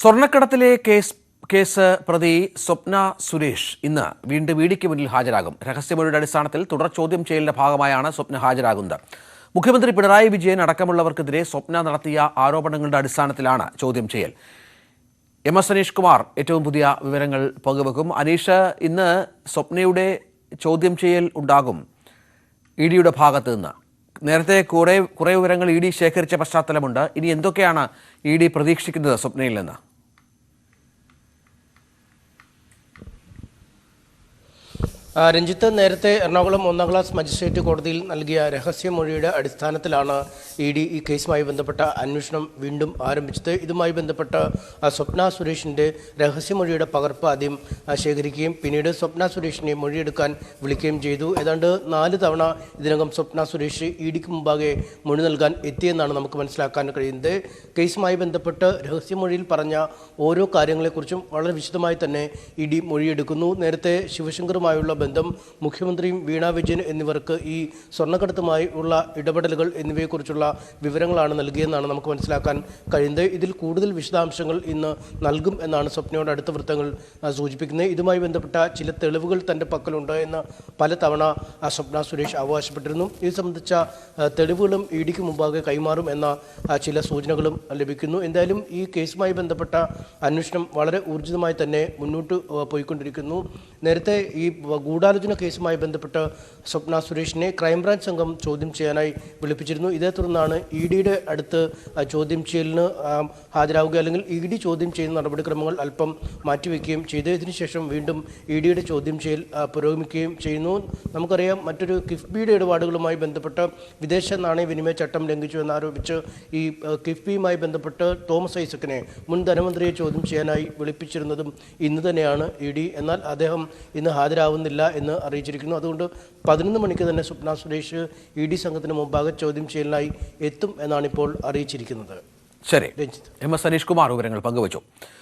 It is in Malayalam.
സ്വർണ്ണക്കടത്തിലെ കേസ് പ്രതി സ്വപ്ന സുരേഷ് ഇന്ന് വീണ്ടും ഇഡിക്ക് മുന്നിൽ ഹാജരാകും. രഹസ്യമൊഴിയുടെ അടിസ്ഥാനത്തിൽ തുടർ ചോദ്യം ചെയ്യലിന്റെ ഭാഗമായാണ് സ്വപ്ന ഹാജരാകുന്നത്. മുഖ്യമന്ത്രി പിണറായി വിജയൻ അടക്കമുള്ളവർക്കെതിരെ സ്വപ്ന നടത്തിയ ആരോപണങ്ങളുടെ അടിസ്ഥാനത്തിലാണ് ചോദ്യം ചെയ്യൽ. MS അനീഷ് കുമാർ ഏറ്റവും പുതിയ വിവരങ്ങൾ പങ്കുവെക്കും. അനീഷ്, ഇന്ന് സ്വപ്നയുടെ ചോദ്യം ചെയ്യൽ ഉണ്ടാകും ഇഡിയുടെ ഭാഗത്ത് നിന്ന്. നേരത്തെ കുറേ വിവരങ്ങൾ ഇഡി ശേഖരിച്ച പശ്ചാത്തലമുണ്ട്. ഇനി എന്തൊക്കെയാണ് ഇഡി പ്രതീക്ഷിക്കുന്നത് സ്വപ്നയിൽ നിന്ന്? രഞ്ജിത്ത്, നേരത്തെ എറണാകുളം 1-ാം ക്ലാസ് മജിസ്ട്രേറ്റ് കോടതിയിൽ നൽകിയ രഹസ്യമൊഴിയുടെ അടിസ്ഥാനത്തിലാണ് ഇഡി ഈ കേസുമായി ബന്ധപ്പെട്ട അന്വേഷണം വീണ്ടും ആരംഭിച്ചത്. ഇതുമായി ബന്ധപ്പെട്ട് സ്വപ്ന സുരേഷിൻ്റെ രഹസ്യമൊഴിയുടെ പകർപ്പ് ആദ്യം ശേഖരിക്കുകയും പിന്നീട് സ്വപ്ന സുരേഷിനെ മൊഴിയെടുക്കാൻ വിളിക്കുകയും ചെയ്തു. ഏതാണ്ട് 4 തവണ ഇതിനകം സ്വപ്ന സുരേഷ് ഇഡിക്ക് മുമ്പാകെ മൊഴി നൽകാൻ എത്തിയെന്നാണ് നമുക്ക് മനസ്സിലാക്കാൻ കഴിയുന്നത്. കേസുമായി ബന്ധപ്പെട്ട് രഹസ്യമൊഴിയിൽ പറഞ്ഞ ഓരോ കാര്യങ്ങളെക്കുറിച്ചും വളരെ വിശദമായി തന്നെ ഇഡി മൊഴിയെടുക്കുന്നു. നേരത്തെ ശിവശങ്കറുമായുള്ള ബന്ധം, മുഖ്യമന്ത്രിയും വീണ വിജയൻ എന്നിവർക്ക് ഈ സ്വർണ്ണക്കടത്തുമായി ഉള്ള ഇടപെടലുകൾ എന്നിവയെക്കുറിച്ചുള്ള വിവരങ്ങളാണ് നൽകിയെന്നാണ് നമുക്ക് മനസ്സിലാക്കാൻ കഴിയുന്നത്. ഇതിൽ കൂടുതൽ വിശദാംശങ്ങൾ ഇന്ന് നൽകും എന്നാണ് സ്വപ്നയുടെ അടുത്ത വൃത്തങ്ങൾ സൂചിപ്പിക്കുന്നത്. ഇതുമായി ബന്ധപ്പെട്ട ചില തെളിവുകൾ തൻ്റെ പക്കലുണ്ട് എന്ന് പലതവണ സ്വപ്ന സുരേഷ് അവകാശപ്പെട്ടിരുന്നു. ഇത് സംബന്ധിച്ച തെളിവുകളും ഇഡിക്ക് മുമ്പാകെ കൈമാറും എന്ന ചില സൂചനകളും ലഭിക്കുന്നു. എന്തായാലും ഈ കേസുമായി ബന്ധപ്പെട്ട അന്വേഷണം വളരെ ഊർജിതമായി തന്നെ മുന്നോട്ട് പോയിക്കൊണ്ടിരിക്കുന്നു. നേരത്തെ ഈ ഗൂഢാലോചന കേസുമായി ബന്ധപ്പെട്ട് സ്വപ്ന സുരേഷിനെ ക്രൈംബ്രാഞ്ച് സംഘം ചോദ്യം ചെയ്യാനായി വിളിപ്പിച്ചിരുന്നു. ഇതേ തുടർന്നാണ് ഇഡിയുടെ അടുത്ത് ചോദ്യം ചെയ്യലിന് ഹാജരാവുക, അല്ലെങ്കിൽ ഇഡി ചോദ്യം ചെയ്യുന്ന നടപടിക്രമങ്ങൾ അല്പം മാറ്റിവെക്കുകയും ചെയ്തു. ഇതിനുശേഷം വീണ്ടും ഇഡിയുടെ ചോദ്യം ചെയ്യൽ പുരോഗമിക്കുകയും ചെയ്യുന്നു. നമുക്കറിയാം, മറ്റൊരു കിഫ്ബിയുടെ ഇടപാടുകളുമായി ബന്ധപ്പെട്ട് വിദേശ നാണയവിനിമയ ചട്ടം ലംഘിച്ചു എന്നാരോപിച്ച് ഈ കിഫ്ബിയുമായി ബന്ധപ്പെട്ട് തോമസ് ഐസക്കിനെ, മുൻ ധനമന്ത്രിയെ ചോദ്യം ചെയ്യാനായി വിളിപ്പിച്ചിരുന്നതും ഇന്ന് തന്നെയാണ് ഇഡി. എന്നാൽ അദ്ദേഹം ഇന്ന് ഹാജരാവുന്നില്ല എന്ന് അറിയിച്ചിരിക്കുന്നു. അതുകൊണ്ട് 11 മണിക്ക് തന്നെ സ്വപ്ന സുരേഷ് ഇഡി സംഘത്തിന് മുമ്പാകെ ചോദ്യം ചെയ്യലിനായി എത്തും എന്നാണ് ഇപ്പോൾ അറിയിച്ചിരിക്കുന്നത്. ശരി, MS അനീഷ് കുമാർ വിവരങ്ങൾ പങ്കുവച്ചു.